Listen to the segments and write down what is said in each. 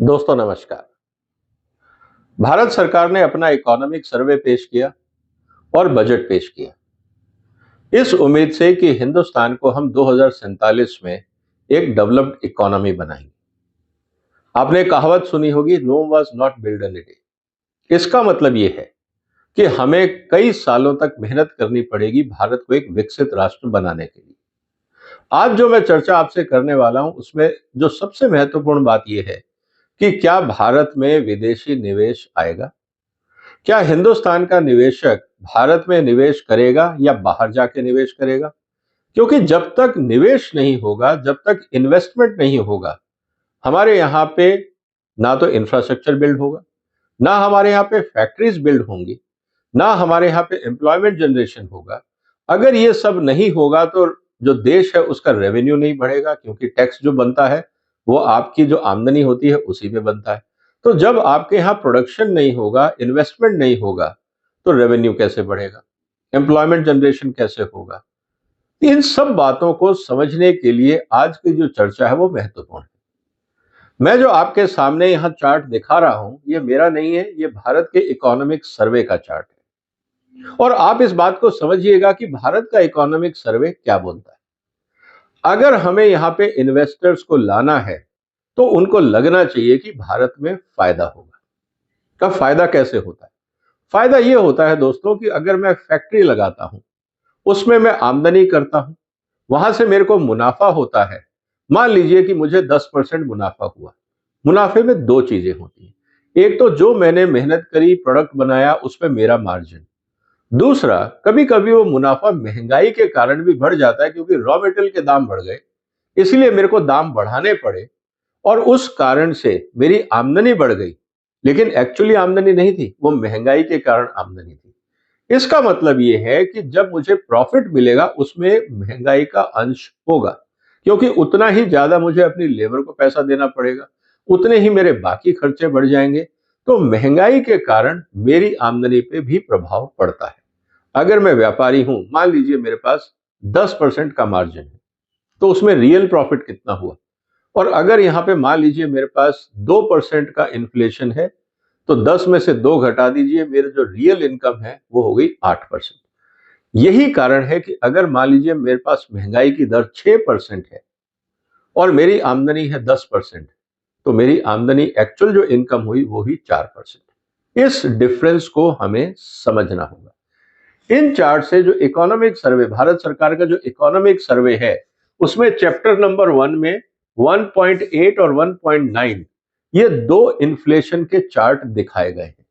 दोस्तों नमस्कार। भारत सरकार ने अपना इकोनॉमिक सर्वे पेश किया और बजट पेश किया इस उम्मीद से कि हिंदुस्तान को हम 2047 में एक डेवलप्ड इकोनॉमी बनाएंगे। आपने कहावत सुनी होगी, Rome was not build in a day. इसका मतलब यह है कि हमें कई सालों तक मेहनत करनी पड़ेगी भारत को एक विकसित राष्ट्र बनाने के लिए। आज जो मैं चर्चा आपसे करने वाला हूं उसमें जो सबसे महत्वपूर्ण बात यह है कि क्या भारत में विदेशी निवेश आएगा। क्या हिंदुस्तान का निवेशक भारत में निवेश करेगा या बाहर जाके निवेश करेगा? क्योंकि जब तक निवेश नहीं होगा, जब तक इन्वेस्टमेंट नहीं होगा, हमारे यहाँ पे ना तो इंफ्रास्ट्रक्चर बिल्ड होगा, ना हमारे यहाँ पे फैक्ट्रीज बिल्ड होंगी, ना हमारे यहाँ पे एम्प्लॉयमेंट जनरेशन होगा। अगर ये सब नहीं होगा तो जो देश है उसका रेवेन्यू नहीं बढ़ेगा, क्योंकि टैक्स जो बनता है वो आपकी जो आमदनी होती है उसी पे बनता है। तो जब आपके यहाँ प्रोडक्शन नहीं होगा, इन्वेस्टमेंट नहीं होगा, तो रेवेन्यू कैसे बढ़ेगा, एम्प्लॉयमेंट जनरेशन कैसे होगा? इन सब बातों को समझने के लिए आज की जो चर्चा है वो महत्वपूर्ण है। मैं जो आपके सामने यहाँ चार्ट दिखा रहा हूं, ये मेरा नहीं है, ये भारत के इकोनॉमिक सर्वे का चार्ट है। और आप इस बात को समझिएगा कि भारत का इकोनॉमिक सर्वे क्या बोलता है। अगर हमें यहाँ पे इन्वेस्टर्स को लाना है तो उनको लगना चाहिए कि भारत में फायदा होगा। अब फायदा कैसे होता है? फायदा ये होता है दोस्तों कि अगर मैं फैक्ट्री लगाता हूं, उसमें मैं आमदनी करता हूं, वहां से मेरे को मुनाफा होता है। मान लीजिए कि मुझे 10% मुनाफा हुआ। मुनाफे में दो चीजें होती हैं। एक तो जो मैंने मेहनत करी, प्रोडक्ट बनाया, उसमें मेरा मार्जिन। दूसरा, कभी कभी वो मुनाफा महंगाई के कारण भी बढ़ जाता है, क्योंकि रॉ मटेरियल के दाम बढ़ गए, इसलिए मेरे को दाम बढ़ाने पड़े और उस कारण से मेरी आमदनी बढ़ गई। लेकिन एक्चुअली आमदनी नहीं थी, वो महंगाई के कारण आमदनी थी। इसका मतलब ये है कि जब मुझे प्रॉफिट मिलेगा उसमें महंगाई का अंश होगा, क्योंकि उतना ही ज्यादा मुझे अपनी लेबर को पैसा देना पड़ेगा, उतने ही मेरे बाकी खर्चे बढ़ जाएंगे। तो महंगाई के कारण मेरी आमदनी पे भी प्रभाव पड़ता है। अगर मैं व्यापारी हूं, मान लीजिए मेरे पास 10% का मार्जिन है, तो उसमें रियल प्रॉफिट कितना हुआ? और अगर यहाँ पे मान लीजिए मेरे पास 2% का इन्फ्लेशन है, तो 10 में से 2 घटा दीजिए, मेरे जो रियल इनकम है वो हो गई 8%। यही कारण है कि अगर मान लीजिए मेरे पास महंगाई की दर 6% है और मेरी आमदनी है 10%, तो मेरी आमदनी एक्चुअल जो इनकम हुई वो ही 4%। इस डिफरेंस को हमें समझना होगा। इन चार्ट से जो इकोनॉमिक सर्वे, भारत सरकार का जो इकोनॉमिक सर्वे है, उसमें चैप्टर नंबर 1 में 1.8 और 1.9 ये दो इन्फ्लेशन के चार्ट दिखाए गए हैं।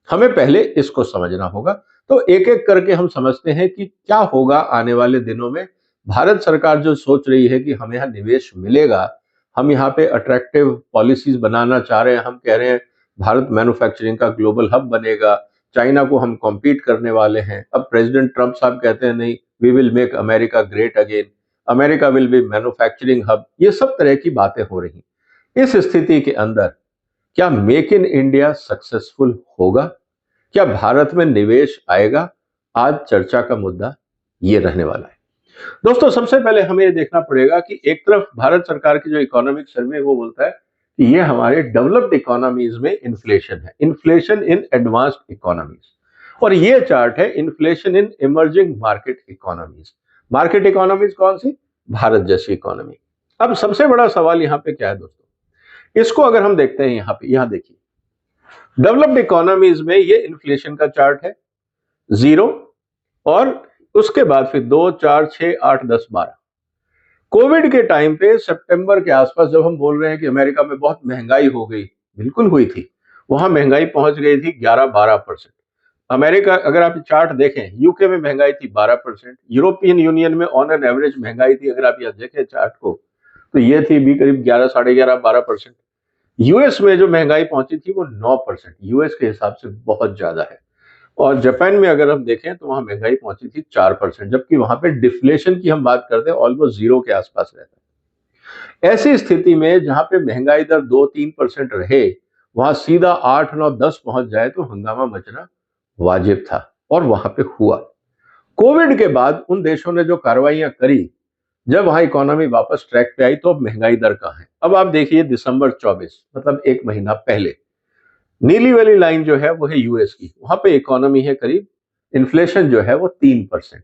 हमें पहले इसको समझना होगा। तो एक एक करके हम समझते हैं कि क्या होगा आने वाले दिनों में। भारत सरकार जो सोच रही है कि हमें यहाँ निवेश मिलेगा, हम यहाँ पे अट्रैक्टिव पॉलिसीज बनाना चाह रहे हैं। हम कह रहे हैं भारत मैन्युफैक्चरिंग का ग्लोबल हब बनेगा, चाइना को हम कॉम्पीट करने वाले हैं। अब प्रेसिडेंट ट्रंप साहब कहते हैं नहीं, we will make America great again, America will be manufacturing hub. ये सब तरह की बातें हो रही। इस स्थिति के अंदर क्या मेक इन इंडिया सक्सेसफुल होगा? क्या भारत में निवेश आएगा? आज चर्चा का मुद्दा ये रहने वाला है। दोस्तों, सबसे पहले हमें ये देखना पड़ेगा कि एक तरफ भारत सरकार की जो इकोनॉमिक सर्वे वो बोलता है कि ये हमारे डेवलप्ड इकोनॉमीज में इन्फ्लेशन है, इन्फ्लेशन इन एडवांस्ड इकोनॉमीज। और ये चार्ट है inflation in emerging market economies. Market economies कौन सी? भारत जैसी इकोनॉमी। अब सबसे बड़ा सवाल यहाँ पे क्या है दोस्तों, इसको अगर हम देखते हैं यहाँ पे, यहाँ देखिए, डेवलप्ड इकोनॉमीज में ये इन्फ्लेशन का चार्ट है, 0, और उसके बाद फिर 2, 4, 6, 8, 10, 12। कोविड के टाइम पे सितंबर के आसपास जब हम बोल रहे हैं कि अमेरिका में बहुत महंगाई हो गई, बिल्कुल हुई थी। वहां महंगाई पहुंच गई थी 11-12%। अमेरिका, अगर आप चार्ट देखें, यूके में महंगाई थी 12%, यूरोपियन यूनियन में ऑन एन एवरेज महंगाई थी, अगर आप यहां देखें चार्ट को, तो ये थी भी करीब 11, 11.5, 12%। यूएस में जो महंगाई पहुंची थी वो 9%, यूएस के हिसाब से बहुत ज्यादा है। और जापान में अगर हम देखें तो वहां महंगाई पहुंची थी 4%, जबकि वहां पे डिफ्लेशन की हम बात करते हैं ऑलमोस्ट 0 के आसपास रहता है। ऐसी स्थिति में जहां पे महंगाई दर 2-3% रहे, वहां सीधा 8, 9, 10 पहुंच जाए तो हंगामा मचना वाजिब था, और वहां पे हुआ। कोविड के बाद उन देशों ने जो कार्रवाइयां करी, जब वहां इकोनॉमी वापस ट्रैक पे आई तो अब महंगाई दर कहाँ है? अब आप देखिए दिसंबर 24, मतलब एक महीना पहले, नीली वाली लाइन जो है वो है यूएस की, वहां पे इकोनॉमी है करीब, इन्फ्लेशन जो है वो 3%।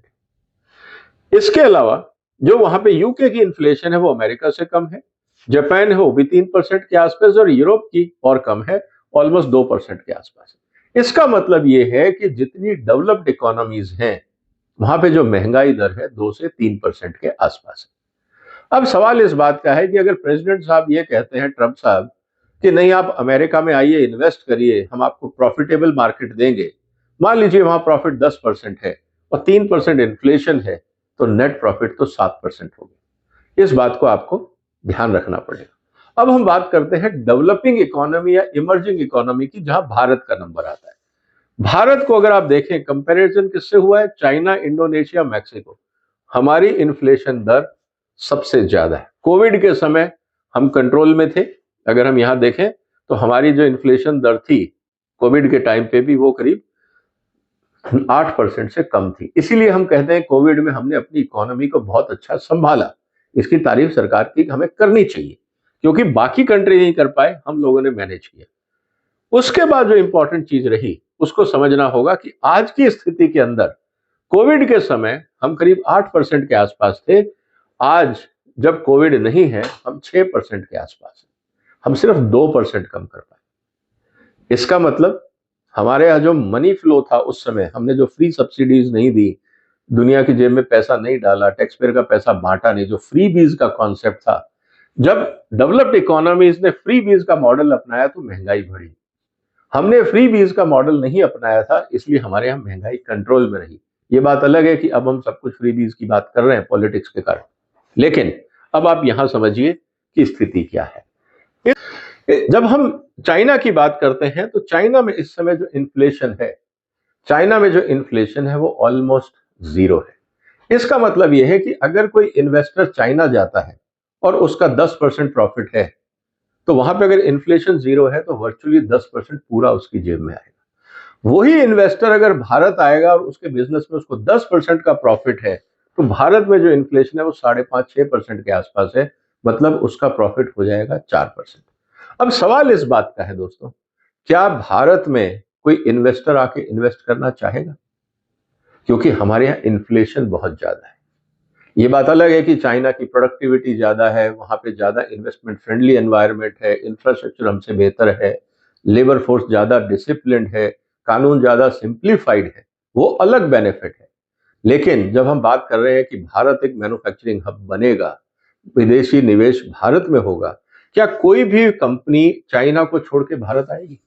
इसके अलावा जो वहां पे यूके की इन्फ्लेशन है वो अमेरिका से कम है, जापान है वो भी 3% के आसपास, और यूरोप की और कम है, ऑलमोस्ट 2% के आसपास। इसका मतलब ये है कि जितनी डेवलप्ड इकोनॉमीज हैं वहां पे जो महंगाई दर है 2 से 3% के आसपास है। अब सवाल इस बात का है कि अगर प्रेसिडेंट साहब ये कहते हैं, ट्रंप साहब, कि नहीं आप अमेरिका में आइए, इन्वेस्ट करिए, हम आपको प्रॉफिटेबल मार्केट देंगे, मान लीजिए वहां प्रॉफिट 10% है और 3% इन्फ्लेशन है, तो नेट प्रॉफिट तो 7% हो गया। इस बात को आपको ध्यान रखना पड़ेगा। अब हम बात करते हैं डेवलपिंग इकोनॉमी या इमर्जिंग इकोनॉमी की, जहां भारत का नंबर आता है। भारत को अगर आप देखें, कंपैरिजन किससे हुआ है? China, Indonesia, Mexico. हमारी इन्फ्लेशन दर सबसे ज्यादा है। कोविड के समय हम कंट्रोल में थे। अगर हम यहां देखें तो हमारी जो इन्फ्लेशन दर थी कोविड के टाइम पे भी वो करीब 8% से कम थी। इसीलिए हम कहते हैं कोविड में हमने अपनी इकोनॉमी को बहुत अच्छा संभाला। इसकी तारीफ सरकार की हमें करनी चाहिए, क्योंकि बाकी कंट्री नहीं कर पाए, हम लोगों ने मैनेज किया। उसके बाद जो इंपॉर्टेंट चीज रही उसको समझना होगा कि आज की स्थिति के अंदर कोविड के समय हम करीब 8% के आसपास थे। आज जब कोविड नहीं है हम 6% के आसपास हैं। हम सिर्फ 2% कम कर पाए। इसका मतलब हमारे यहाँ जो मनी फ्लो था उस समय, हमने जो फ्री सब्सिडीज नहीं दी, दुनिया की जेब में पैसा नहीं डाला, टैक्स पेयर का पैसा बांटा नहीं, जो फ्री बीज का कॉन्सेप्ट था, जब डेवलप्ड इकोनॉमीज ने फ्री बीज का मॉडल अपनाया तो महंगाई बढ़ी। हमने फ्री बीज का मॉडल नहीं अपनाया था, इसलिए हमारे यहाँ महंगाई कंट्रोल में रही। ये बात अलग है कि अब हम सब कुछ फ्री बीज की बात कर रहे हैं पॉलिटिक्स के कारण, लेकिन अब आप यहां समझिए कि स्थिति क्या है। जब हम चाइना की बात करते हैं तो चाइना में इस समय जो इन्फ्लेशन है, चाइना में जो इन्फ्लेशन है वो ऑलमोस्ट जीरो है। इसका मतलब यह है कि अगर कोई इन्वेस्टर चाइना जाता है और उसका 10% प्रॉफिट है, तो वहां पे अगर इन्फ्लेशन जीरो है तो वर्चुअली 10% पूरा उसकी जेब में आएगा। वही इन्वेस्टर अगर भारत आएगा और उसके बिजनेस में उसको 10% का प्रॉफिट है, तो भारत में जो इन्फ्लेशन है वो 5.5-6% के आसपास है, मतलब उसका प्रॉफिट हो जाएगा 4%। अब सवाल इस बात का है दोस्तों, क्या भारत में कोई इन्वेस्टर आके इन्वेस्ट करना चाहेगा? क्योंकि हमारे यहाँ इन्फ्लेशन बहुत ज्यादा है। ये बात अलग है कि चाइना की प्रोडक्टिविटी ज्यादा है, वहां पे ज्यादा इन्वेस्टमेंट फ्रेंडली एनवायरनमेंट है, इंफ्रास्ट्रक्चर हमसे बेहतर है, लेबर फोर्स ज्यादा डिसिप्लिन्ड है, कानून ज्यादा सिंप्लीफाइड है, वो अलग बेनिफिट है। लेकिन जब हम बात कर रहे हैं कि भारत एक मैन्युफैक्चरिंग हब बनेगा, विदेशी निवेश भारत में होगा, क्या कोई भी कंपनी चाइना को छोड़ के भारत आएगी?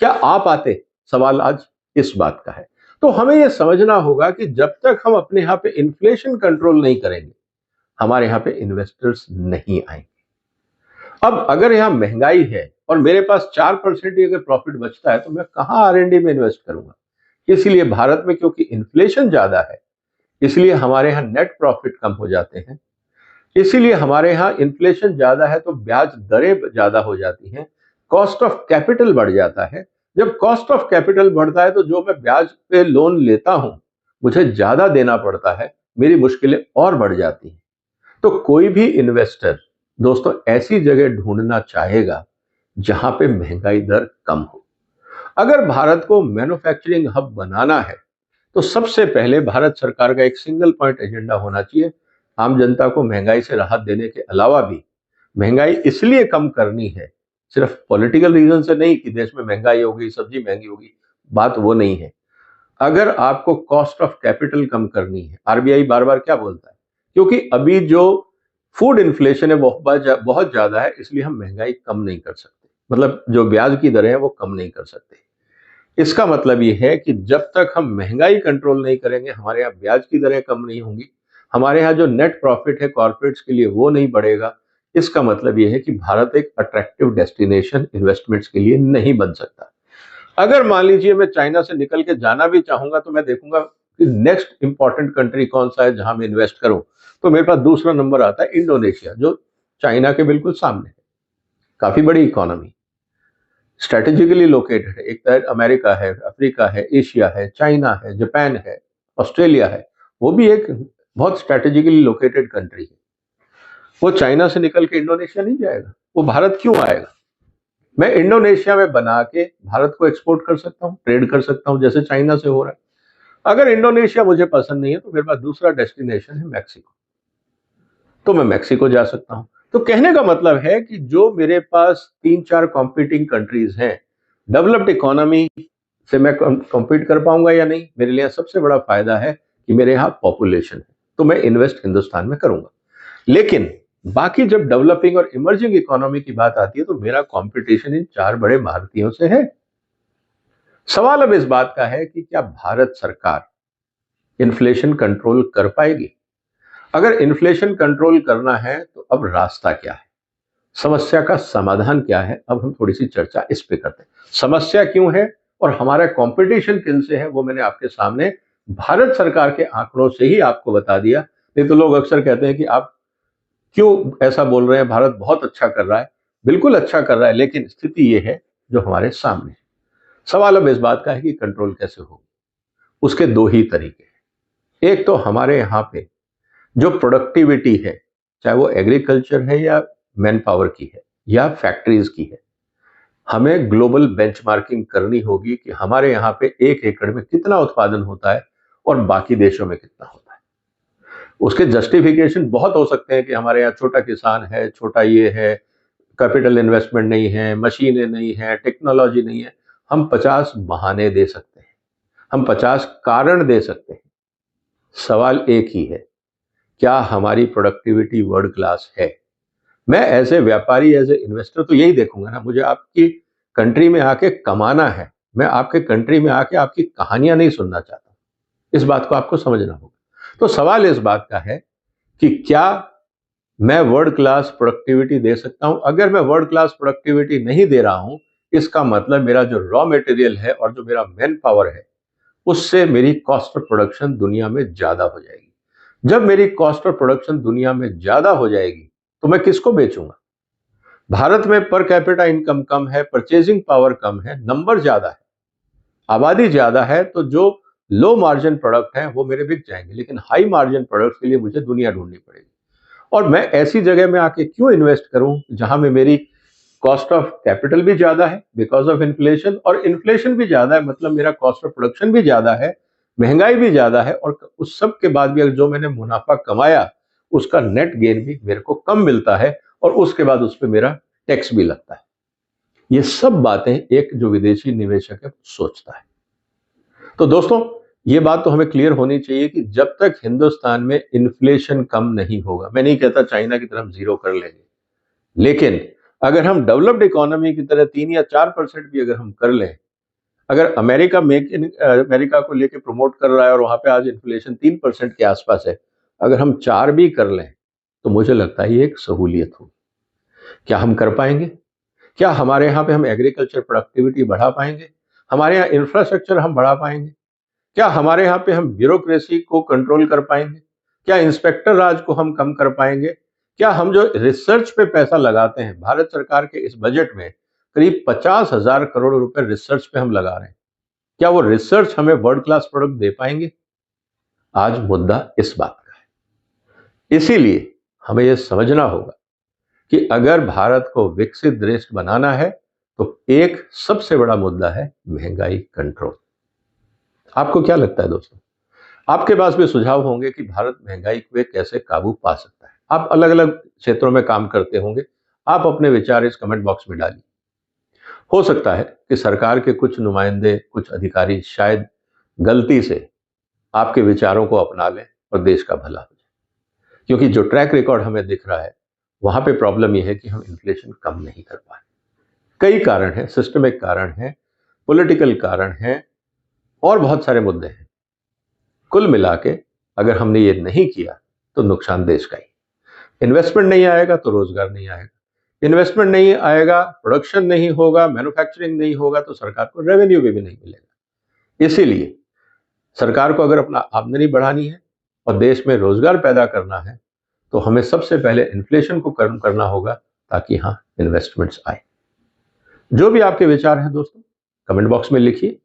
क्या आप आते? सवाल आज इस बात का है। तो हमें यह समझना होगा कि जब तक हम अपने यहां पे इन्फ्लेशन कंट्रोल नहीं करेंगे, हमारे यहां पे इन्वेस्टर्स नहीं आएंगे। अब अगर यहां महंगाई है और मेरे पास 4% ही अगर प्रॉफिट बचता है, तो मैं कहां आर&डी में इन्वेस्ट करूंगा? इसलिए भारत में क्योंकि इन्फ्लेशन ज्यादा है, इसलिए हमारे यहाँ नेट प्रॉफिट कम हो जाते हैं। इसीलिए हमारे यहाँ इन्फ्लेशन ज्यादा है तो ब्याज दरें ज्यादा हो जाती हैं, कॉस्ट ऑफ कैपिटल बढ़ जाता है। जब कॉस्ट ऑफ कैपिटल बढ़ता है तो जो मैं ब्याज पे लोन लेता हूं मुझे ज्यादा देना पड़ता है, मेरी मुश्किलें और बढ़ जाती हैं। तो कोई भी इन्वेस्टर दोस्तों ऐसी जगह ढूंढना चाहेगा जहां पे महंगाई दर कम हो। अगर भारत को मैन्युफैक्चरिंग हब बनाना है तो सबसे पहले भारत सरकार का एक सिंगल पॉइंट एजेंडा होना चाहिए, आम जनता को महंगाई से राहत देने के अलावा भी महंगाई इसलिए कम करनी है, सिर्फ पॉलिटिकल रीजन से नहीं कि देश में महंगाई होगी, सब्जी महंगी होगी, बात वो नहीं है। अगर आपको कॉस्ट ऑफ कैपिटल कम करनी है, आरबीआई बार बार क्या बोलता है, क्योंकि अभी जो फूड इन्फ्लेशन है बहुत ज्यादा है, इसलिए हम महंगाई कम नहीं कर सकते, मतलब जो ब्याज की दरें हैं वो कम नहीं कर सकते। इसका मतलब ये है कि जब तक हम महंगाई कंट्रोल नहीं करेंगे, हमारे यहाँ ब्याज की दरें कम नहीं होंगी, हमारे यहाँ जो नेट प्रॉफिट है कॉर्पोरेट्स के लिए वो नहीं बढ़ेगा। इसका मतलब ये है कि भारत एक अट्रैक्टिव डेस्टिनेशन इन्वेस्टमेंट्स के लिए नहीं बन सकता। अगर मान लीजिए मैं चाइना से निकल के जाना भी चाहूंगा तो मैं देखूंगा कि नेक्स्ट इंपॉर्टेंट कंट्री कौन सा है जहां मैं इन्वेस्ट करूं, तो मेरे पास दूसरा नंबर आता है इंडोनेशिया, जो चाइना के बिल्कुल सामने है। काफी बड़ी इकोनॉमी, स्ट्रेटेजिकली लोकेटेड है। एक तरह अमेरिका है, अफ्रीका है, एशिया है, चाइना है, जापान है, ऑस्ट्रेलिया है, वो भी एक बहुत स्ट्रेटेजिकली लोकेटेड कंट्री है। वो चाइना से निकल के इंडोनेशिया नहीं जाएगा, वो भारत क्यों आएगा? मैं इंडोनेशिया में बना के भारत को एक्सपोर्ट कर सकता हूँ, ट्रेड कर सकता हूँ, जैसे चाइना से हो रहा है। अगर इंडोनेशिया मुझे पसंद नहीं है तो मेरे पास दूसरा डेस्टिनेशन है मैक्सिको, तो मैं मैक्सिको जा सकता हूं। तो कहने का मतलब है कि जो मेरे पास 3-4 कॉम्पिटिंग कंट्रीज हैं, डेवलप्ड इकोनॉमी से मैं कॉम्पीट कर पाऊंगा या नहीं? मेरे लिए सबसे बड़ा फायदा है कि मेरे यहाँ पॉपुलेशन है, तो मैं इन्वेस्ट हिंदुस्तान में करूंगा। लेकिन बाकी जब डेवलपिंग और इमर्जिंग इकोनॉमी की बात आती है तो मेरा कंपटीशन इन 4 बड़े भारतीयों से है। सवाल अब इस बात का है कि क्या भारत सरकार इन्फ्लेशन कंट्रोल कर पाएगी? अगर इन्फ्लेशन कंट्रोल करना है तो अब रास्ता क्या है, समस्या का समाधान क्या है? अब हम थोड़ी सी चर्चा इस पे करते हैं। समस्या क्यों है और हमारा कंपटीशन किन से है, वो मैंने आपके सामने भारत सरकार के आंकड़ों से ही आपको बता दिया। नहीं तो लोग अक्सर कहते हैं कि आप क्यों ऐसा बोल रहे हैं, भारत बहुत अच्छा कर रहा है। बिल्कुल अच्छा कर रहा है, लेकिन स्थिति ये है जो हमारे सामने है। सवाल अब इस बात का है कि कंट्रोल कैसे हो। उसके 2 ही तरीके हैं। एक तो हमारे यहाँ पे जो प्रोडक्टिविटी है, चाहे वो एग्रीकल्चर है या मैन पावर की है या फैक्ट्रीज की है, हमें ग्लोबल बेंचमार्किंग करनी होगी कि हमारे यहाँ पे 1 एकड़ में कितना उत्पादन होता है और बाकी देशों में कितना होता है। उसके जस्टिफिकेशन बहुत हो सकते हैं कि हमारे यहाँ छोटा किसान है, छोटा ये है, कैपिटल इन्वेस्टमेंट नहीं है, मशीनें नहीं है, टेक्नोलॉजी नहीं है। हम 50 बहाने दे सकते हैं, हम 50 कारण दे सकते हैं। सवाल एक ही है, क्या हमारी प्रोडक्टिविटी वर्ल्ड क्लास है? मैं एज ए व्यापारी, एज ए इन्वेस्टर तो यही देखूंगा ना, मुझे आपकी कंट्री में आके कमाना है। मैं आपके कंट्री में आके आपकी कहानियां नहीं सुनना चाहता। इस बात को आपको समझना होगा। तो सवाल इस बात का है कि क्या मैं वर्ल्ड क्लास प्रोडक्टिविटी दे सकता हूं? अगर मैं वर्ल्ड क्लास प्रोडक्टिविटी नहीं दे रहा हूं, इसका मतलब मेरा जो रॉ मटेरियल है और जो मेरा मैन पावर है, उससे मेरी कॉस्ट ऑफ प्रोडक्शन दुनिया में ज्यादा हो जाएगी। जब मेरी कॉस्ट ऑफ प्रोडक्शन दुनिया में ज्यादा हो जाएगी तो मैं किसको बेचूंगा? भारत में पर कैपिटा इनकम कम है, परचेजिंग पावर कम है, नंबर ज्यादा है, आबादी ज्यादा है, तो जो लो मार्जिन प्रोडक्ट है वो मेरे बिक जाएंगे, लेकिन हाई मार्जिन प्रोडक्ट के लिए मुझे दुनिया ढूंढनी पड़ेगी। और मैं ऐसी जगह में आके क्यों इन्वेस्ट करूं जहां में मेरी कॉस्ट ऑफ कैपिटल भी ज्यादा है बिकॉज ऑफ इन्फ्लेशन, और इन्फ्लेशन भी ज्यादा है मतलब मेरा कॉस्ट ऑफ प्रोडक्शन भी ज्यादा है, महंगाई भी ज्यादा है, और उस सब के बाद भी अगर जो मैंने मुनाफा कमाया उसका नेट गेन भी मेरे को कम मिलता है, और उसके बाद उस पर मेरा टैक्स भी लगता है। ये सब बातें एक जो विदेशी निवेशक है सोचता है। तो दोस्तों, ये बात तो हमें क्लियर होनी चाहिए कि जब तक हिंदुस्तान में इन्फ्लेशन कम नहीं होगा, मैं नहीं कहता चाइना की तरफ 0 कर लेंगे, लेकिन अगर हम डेवलप्ड इकोनॉमी की तरह 3 या 4% भी अगर हम कर लें, अगर अमेरिका मेक इन अमेरिका को लेके प्रमोट कर रहा है और वहां पे आज इन्फ्लेशन 3% के आसपास है, अगर हम 4 भी कर लें तो मुझे लगता है ये एक सहूलियत होगी। क्या हम कर पाएंगे? क्या हमारे यहाँ पे हम एग्रीकल्चर प्रोडक्टिविटी बढ़ा पाएंगे? हमारे यहाँ इंफ्रास्ट्रक्चर हम बढ़ा पाएंगे? क्या हमारे यहाँ पे हम ब्यूरोक्रेसी को कंट्रोल कर पाएंगे? क्या इंस्पेक्टर राज को हम कम कर पाएंगे? क्या हम जो रिसर्च पे पैसा लगाते हैं, भारत सरकार के इस बजट में करीब 50,000 करोड़ रुपए रिसर्च पे हम लगा रहे हैं, क्या वो रिसर्च हमें वर्ल्ड क्लास प्रोडक्ट दे पाएंगे? आज मुद्दा इस बात का है। इसीलिए हमें यह समझना होगा कि अगर भारत को विकसित देश बनाना है तो एक सबसे बड़ा मुद्दा है महंगाई कंट्रोल। आपको क्या लगता है दोस्तों? आपके पास भी सुझाव होंगे कि भारत महंगाई पे कैसे काबू पा सकता है। आप अलग अलग क्षेत्रों में काम करते होंगे, आप अपने विचार इस कमेंट बॉक्स में डालिए। हो सकता है कि सरकार के कुछ नुमाइंदे, कुछ अधिकारी शायद गलती से आपके विचारों को अपना लें और देश का भला हो जाए, क्योंकि जो ट्रैक रिकॉर्ड हमें दिख रहा है वहां पे प्रॉब्लम यह है कि हम इन्फ्लेशन कम नहीं कर पा रहे। कई कारण हैं, सिस्टमिक कारण हैं, पॉलिटिकल कारण हैं, और बहुत सारे मुद्दे हैं। कुल मिला के अगर हमने ये नहीं किया तो नुकसान देश का ही। इन्वेस्टमेंट नहीं आएगा तो रोजगार नहीं आएगा, इन्वेस्टमेंट नहीं आएगा, प्रोडक्शन नहीं होगा, मैन्युफैक्चरिंग नहीं होगा, तो सरकार को रेवेन्यू भी नहीं मिलेगा। इसीलिए सरकार को अगर अपना आमदनी बढ़ानी है और देश में रोजगार पैदा करना है तो हमें सबसे पहले इन्फ्लेशन को कम करना होगा, ताकि हाँ इन्वेस्टमेंट्स आए। जो भी आपके विचार हैं दोस्तों, कमेंट बॉक्स में लिखिए।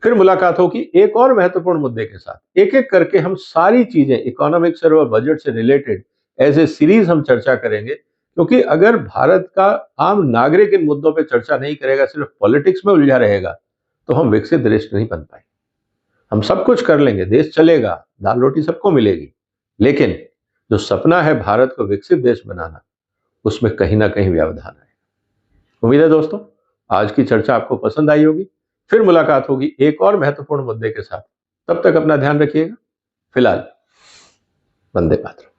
फिर मुलाकात होगी एक और महत्वपूर्ण मुद्दे के साथ। एक एक करके हम सारी चीजें इकोनॉमिक्स और बजट से रिलेटेड एज ए सीरीज हम चर्चा करेंगे, क्योंकि अगर भारत का आम नागरिक इन मुद्दों पे चर्चा नहीं करेगा, सिर्फ पॉलिटिक्स में उलझा रहेगा, तो हम विकसित देश नहीं बन पाएंगे। हम सब कुछ कर लेंगे, देश चलेगा, दाल रोटी सबको मिलेगी, लेकिन जो सपना है भारत को विकसित देश बनाना, उसमें कहीं ना कहीं व्यवधान है। उम्मीद है दोस्तों आज की चर्चा आपको पसंद आई होगी। फिर मुलाकात होगी एक और महत्वपूर्ण मुद्दे के साथ। तब तक अपना ध्यान रखिएगा। फिलहाल वंदे मातरम।